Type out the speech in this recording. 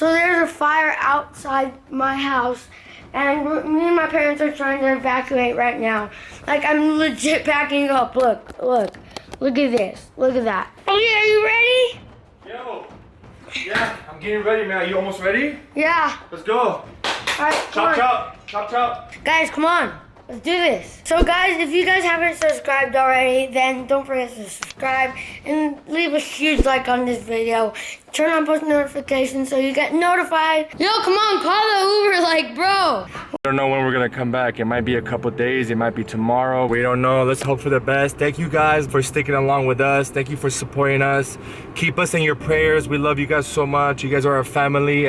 So there's a fire outside my house, and me and my parents are trying to evacuate right now. Like, I'm legit packing up. Look at this. Look at that. Okay, are you ready? Yo. Yeah, I'm getting ready, man. You almost ready? Yeah. Let's go. All right, come on. Chop. Guys, come on. Let's do this. So guys, if you guys haven't subscribed already, then don't forget to subscribe and leave a huge like on this video. Turn on post notifications so you get notified. Yo, come on, call the Uber, like, bro. We don't know when we're gonna come back. It might be a couple days, it might be tomorrow. We don't know. Let's hope for the best. Thank you guys for sticking along with us. Thank you for supporting us. Keep us in your prayers. We love you guys so much. You guys are our family.